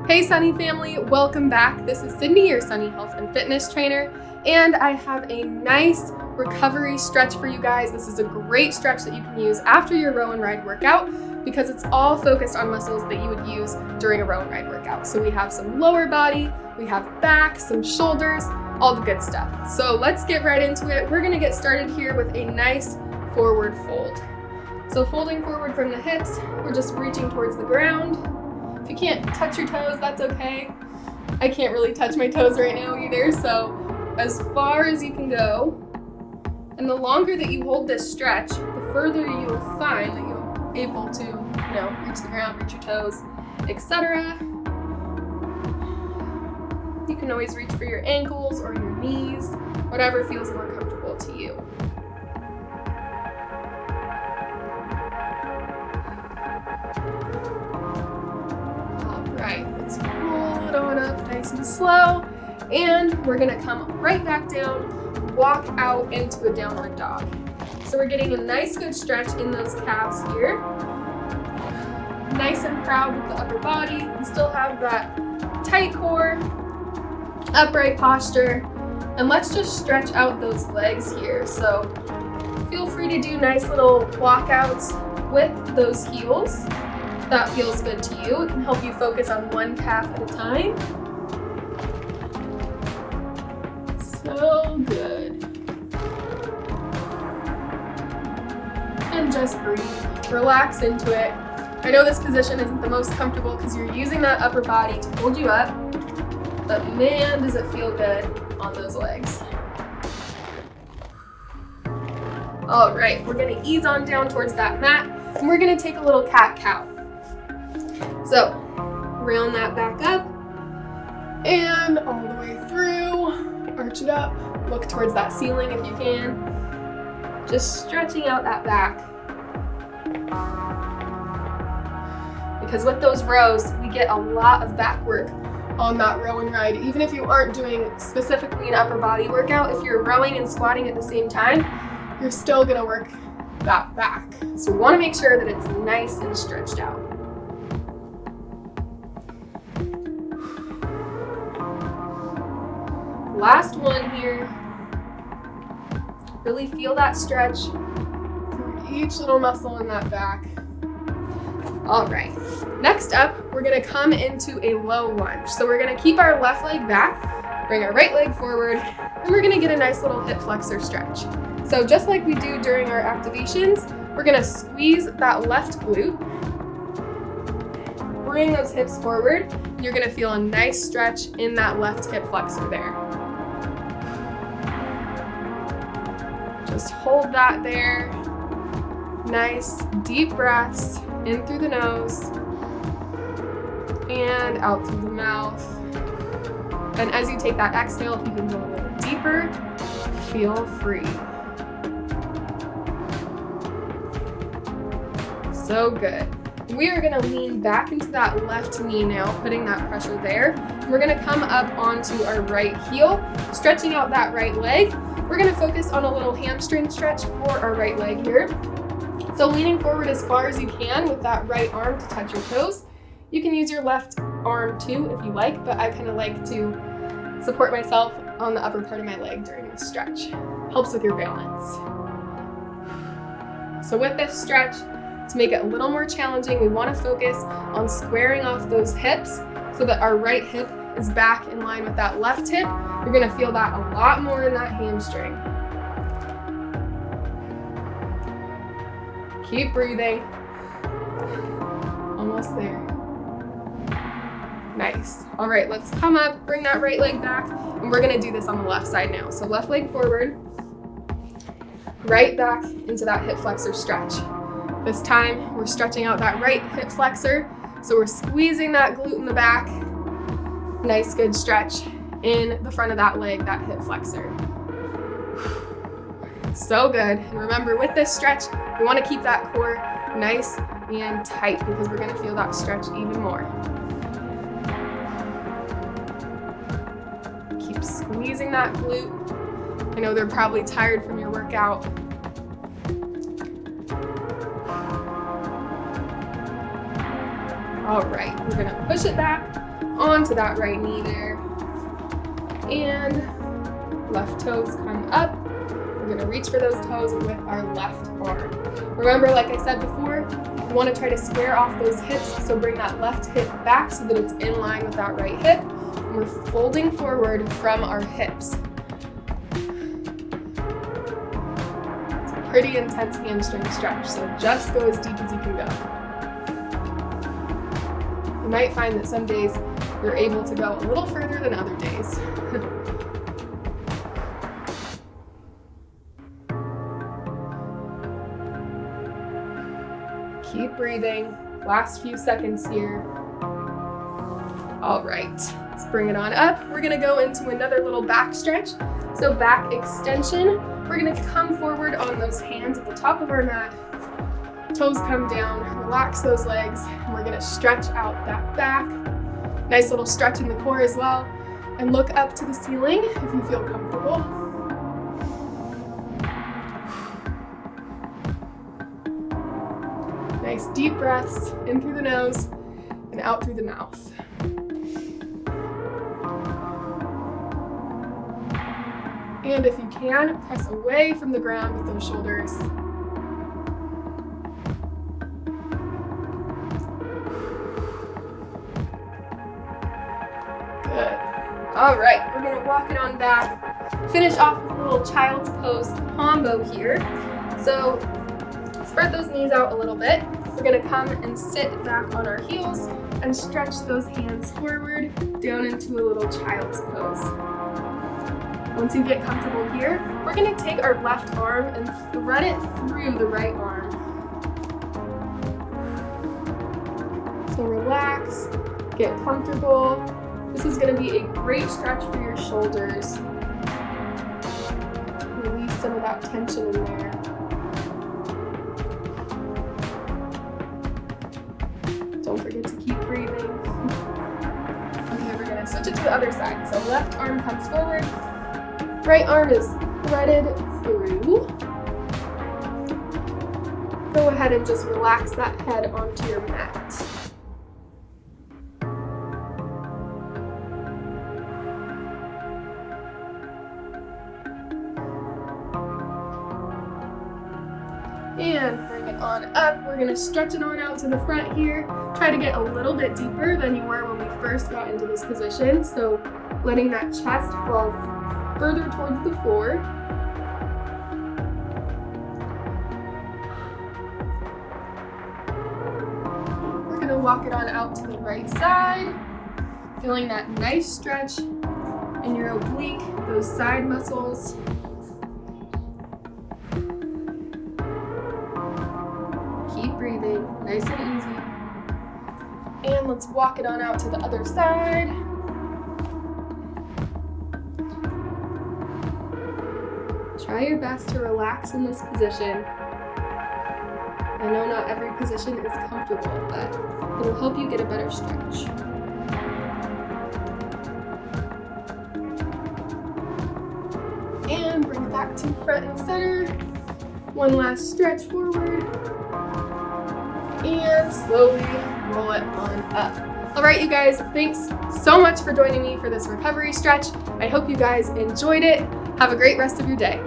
Hey Sunny family, welcome back. This is Sydney, your Sunny Health and Fitness trainer, and I have a nice recovery stretch for you guys. This is a great stretch that you can use after your row and ride workout because it's all focused on muscles that you would use during a row and ride workout. So we have some lower body, we have back, some shoulders, all the good stuff. So let's get right into it. We're gonna get started here with a nice forward fold. So folding forward from the hips, we're just reaching towards the ground. If you can't touch your toes, that's okay. I can't really touch my toes right now either, so as far as you can go. And the longer that you hold this stretch, the further you will find that you're able to, reach the ground, reach your toes, etc. You can always reach for your ankles or your knees, whatever feels more comfortable to you. Right, let's roll it on up nice and slow, and we're gonna come right back down, walk out into a downward dog. So we're getting a nice good stretch in those calves here. Nice and proud with the upper body. We still have that tight core, upright posture, and let's just stretch out those legs here. So feel free to do nice little walkouts with those heels. If that feels good to you, it can help you focus on one calf at a time. So good. And just breathe, relax into it. I know this position isn't the most comfortable because you're using that upper body to hold you up, but man, does it feel good on those legs. All right, we're gonna ease on down towards that mat, and we're gonna take a little cat-cow. So, round that back up, and all the way through, arch it up, look towards that ceiling if you can, just stretching out that back. Because with those rows, we get a lot of back work on that row and ride. Even if you aren't doing specifically an upper body workout, if you're rowing and squatting at the same time, you're still gonna work that back. So we wanna make sure that it's nice and stretched out. Last one here. Really feel that stretch through each little muscle in that back. All right, next up, we're gonna come into a low lunge. So we're gonna keep our left leg back, bring our right leg forward, and we're gonna get a nice little hip flexor stretch. So just like we do during our activations, we're gonna squeeze that left glute, bring those hips forward, and you're gonna feel a nice stretch in that left hip flexor there. Just hold that there. Nice deep breaths in through the nose and out through the mouth. And as you take that exhale, if you can go a little deeper, feel free. So good. We are gonna lean back into that left knee now, putting that pressure there. We're gonna come up onto our right heel, stretching out that right leg. We're gonna focus on a little hamstring stretch for our right leg here. So leaning forward as far as you can with that right arm to touch your toes. You can use your left arm too if you like, but I kind of like to support myself on the upper part of my leg during this stretch. Helps with your balance. So with this stretch, to make it a little more challenging, we want to focus on squaring off those hips so that our right hip is back in line with that left hip. You're going to feel that a lot more in that hamstring. Keep breathing. Almost there. Nice. All right, let's come up, bring that right leg back, and we're going to do this on the left side now. So left leg forward, right back into that hip flexor stretch. This time, we're stretching out that right hip flexor, so we're squeezing that glute in the back. Nice, good stretch in the front of that leg, that hip flexor. So good. And remember, with this stretch, we want to keep that core nice and tight because we're going to feel that stretch even more. Keep squeezing that glute. I know they're probably tired from your workout. All right, we're gonna push it back, onto that right knee there. And left toes come up. We're gonna reach for those toes with our left arm. Remember, like I said before, you wanna try to square off those hips, so bring that left hip back so that it's in line with that right hip. And we're folding forward from our hips. It's a pretty intense hamstring stretch, so just go as deep as you can go. You might find that some days you're able to go a little further than other days. Keep breathing. Last few seconds here. All right, let's bring it on up. We're gonna go into another little back stretch. So back extension. We're gonna come forward on those hands at the top of our mat. Toes come down, relax those legs. And we're gonna stretch out that back. Nice little stretch in the core as well. And look up to the ceiling if you feel comfortable. Nice deep breaths in through the nose and out through the mouth. And if you can, press away from the ground with those shoulders. Good. All right, we're gonna walk it on back. Finish off with a little child's pose combo here. So spread those knees out a little bit. We're gonna come and sit back on our heels and stretch those hands forward down into a little child's pose. Once you get comfortable here, we're gonna take our left arm and thread it through the right arm. So relax, get comfortable. This is gonna be a great stretch for your shoulders. Release some of that tension in there. Don't forget to keep breathing. Okay, we're gonna switch it to the other side. So left arm comes forward, right arm is threaded through. Go ahead and just relax that head onto your mat. And bring it on up. We're gonna stretch it on out to the front here. Try to get a little bit deeper than you were when we first got into this position. So letting that chest fall further towards the floor. We're gonna walk it on out to the right side. Feeling that nice stretch in your oblique, those side muscles. Keep breathing, nice and easy. And let's walk it on out to the other side. Try your best to relax in this position. I know not every position is comfortable, but it will help you get a better stretch. And bring it back to front and center. One last stretch forward. And slowly roll it on up. All right, you guys, thanks so much for joining me for this recovery stretch. I hope you guys enjoyed it. Have a great rest of your day.